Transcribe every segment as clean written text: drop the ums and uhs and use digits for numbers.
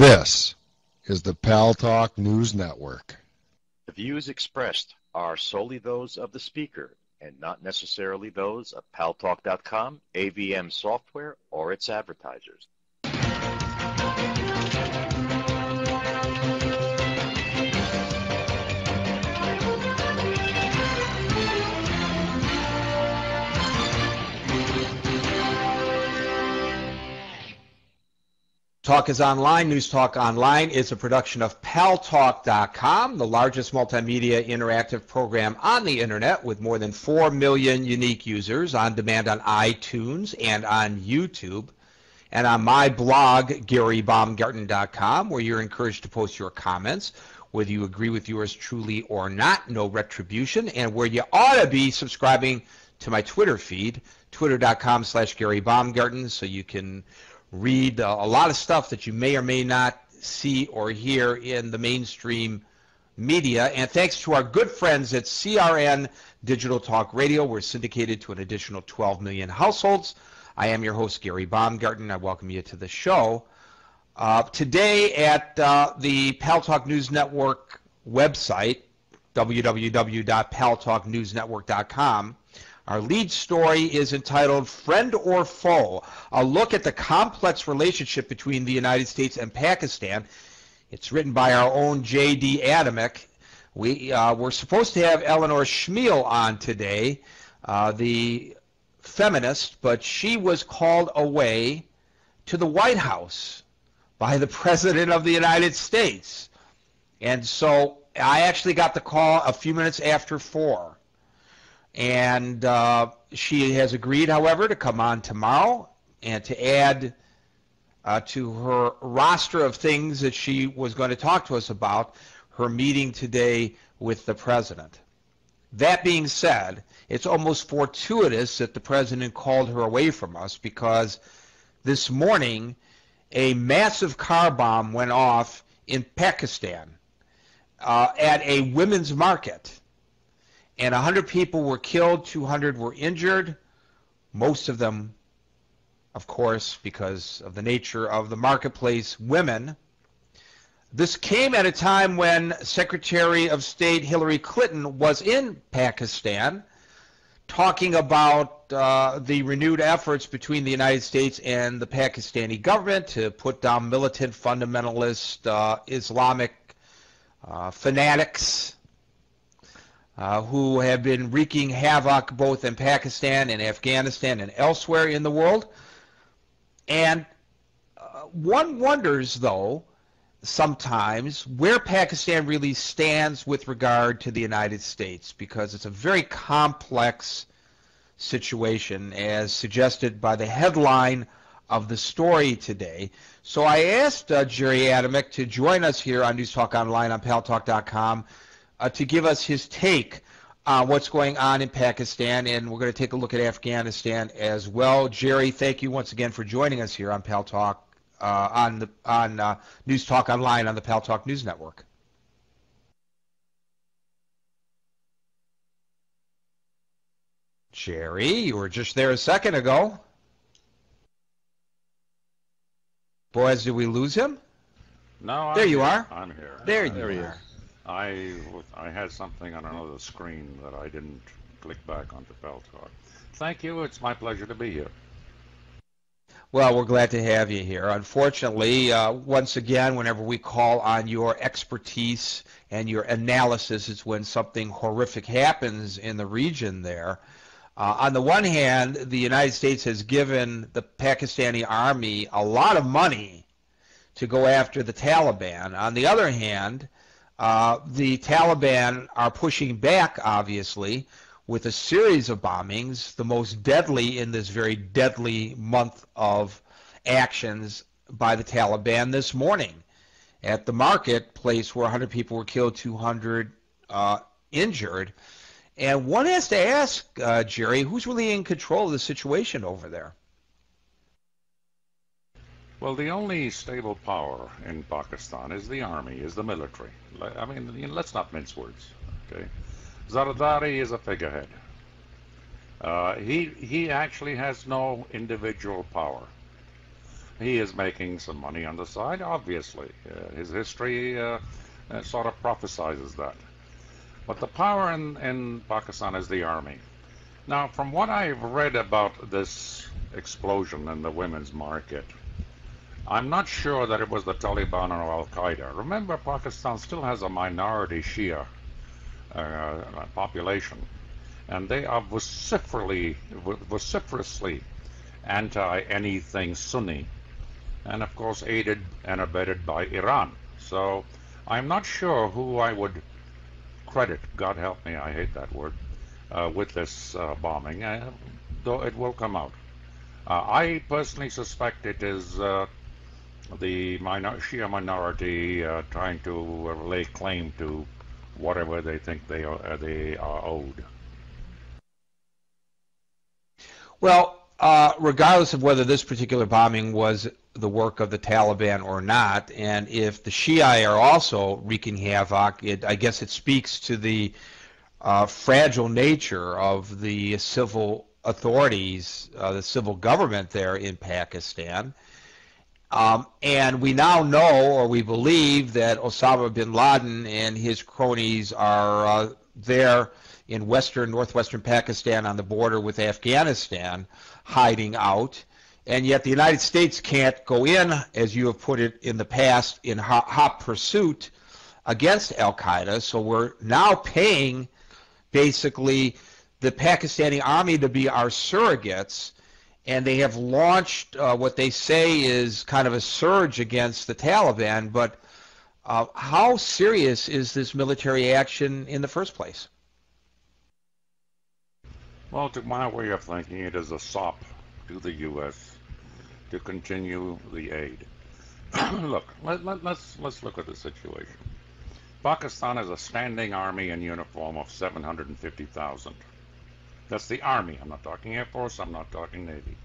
This is the Paltalk News Network. The views expressed are solely those of the speaker and not necessarily those of Paltalk.com, AVM Software, or its advertisers. Talk is Online. News Talk Online is a production of Paltalk.com, the largest multimedia interactive program on the internet with more than 4 million unique users on demand on iTunes and on YouTube, and on my blog, GaryBaumgarten.com, where you're encouraged to post your comments, whether you agree with yours truly or not, no retribution, and where you ought to be subscribing to my Twitter feed, twitter.com/GaryBaumgarten, so you can read a lot of stuff that you may or may not see or hear in the mainstream media. And thanks to our good friends at CRN Digital Talk Radio, we're syndicated to an additional 12 million households. I am your host, Gary Baumgarten. I welcome you to the show. Today at the Paltalk News Network website, www.paltalknewsnetwork.com, our lead story is entitled Friend or Foe, a look at the complex relationship between the United States and Pakistan. It's written by our own J.D. Adamick. We're supposed to have Eleanor Schmiel on today, the feminist, but she was called away to the White House by the President of the United States. And so I actually got the call a few minutes after 4. And she has agreed, however, to come on tomorrow and to add to her roster of things that she was going to talk to us about, her meeting today with the president. That being said, it's almost fortuitous that the president called her away from us, because this morning a massive car bomb went off in Pakistan at a women's market. And 100 people were killed, 200 were injured, most of them, of course, because of the nature of the marketplace, women. This came at a time when Secretary of State Hillary Clinton was in Pakistan talking about the renewed efforts between the United States and the Pakistani government to put down militant fundamentalist Islamic fanatics who have been wreaking havoc both in Pakistan and Afghanistan and elsewhere in the world. And one wonders, though, sometimes where Pakistan really stands with regard to the United States, because it's a very complex situation, as suggested by the headline of the story today. So I asked Jerry Adamick to join us here on News Talk Online on Paltalk.com to give us his take on what's going on in Pakistan, and we're going to take a look at Afghanistan as well. Jerry, thank you once again for joining us here on Paltalk, on News Talk Online on the Paltalk News Network. Jerry, you were just there a second ago. Boys, did we lose him? No, there you are. I'm here. There you are. I had something on another screen that I didn't click back onto Paltalk. Thank you. It's my pleasure to be here. Well, we're glad to have you here. Unfortunately, once again, whenever we call on your expertise and your analysis, it's when something horrific happens in the region there. On the one hand, the United States has given the Pakistani army a lot of money to go after the Taliban. On the other hand, the Taliban are pushing back, obviously, with a series of bombings, the most deadly in this very deadly month of actions by the Taliban this morning at the marketplace, where 100 people were killed, 200 injured. And one has to ask, Jerry, who's really in control of the situation over there? Well, the only stable power in Pakistan is the army, is the military. I mean, let's not mince words, okay? Zardari is a figurehead. He actually has no individual power. he is making some money on the side, obviously. His history sort of prophesizes that. But the power in Pakistan is the army. Now, from what I've read about this explosion in the women's market, I'm not sure that it was the Taliban or Al-Qaeda. Remember, Pakistan still has a minority Shia population, and they are vociferously anti-anything Sunni, and of course aided and abetted by Iran. So I'm not sure who I would credit, God help me, I hate that word, with this bombing, though it will come out. I personally suspect it is the Shia minority trying to lay claim to whatever they think they are owed. Well, regardless of whether this particular bombing was the work of the Taliban or not, and if the Shia are also wreaking havoc, I guess it speaks to the fragile nature of the civil authorities, the civil government there in Pakistan. And we now know, or we believe, that Osama bin Laden and his cronies are there in northwestern Pakistan on the border with Afghanistan, hiding out. And yet the United States can't go in, as you have put it in the past, in hot pursuit against Al-Qaeda. So we're now paying, basically, the Pakistani army to be our surrogates, and they have launched what they say is kind of a surge against the Taliban. But how serious is this military action in the first place? Well, to my way of thinking, it is a sop to the U.S. to continue the aid. Look, let's look at the situation. Pakistan has a standing army in uniform of 750,000. That's the army. I'm not talking Air Force, I'm not talking Navy.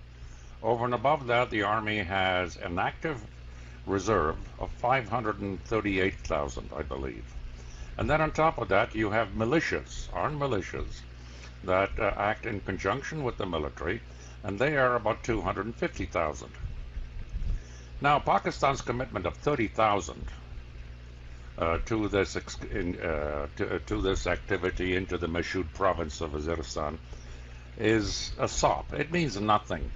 Over and above that, the army has an active reserve of 538,000, I believe. And then on top of that, you have militias, armed militias, that act in conjunction with the military, and they are about 250,000. Now, Pakistan's commitment of 30,000 to this activity into the Mashhud province of Waziristan is a sop. It means nothing.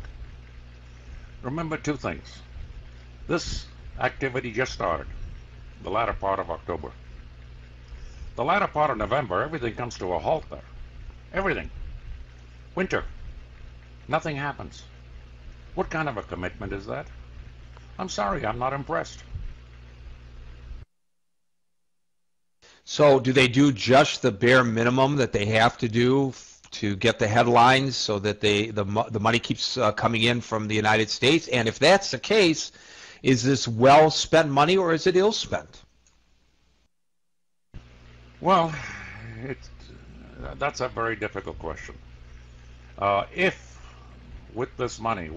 Remember two things. This activity just started, the latter part of October. The latter part of November, everything comes to a halt there. Everything. Winter. Nothing happens. What kind of a commitment is that? I'm sorry, I'm not impressed. So do they do just the bare minimum that they have to do to get the headlines so that the money keeps coming in from the United States? And if that's the case, is this well spent money or is it ill spent? Well, that's a very difficult question. If with this money,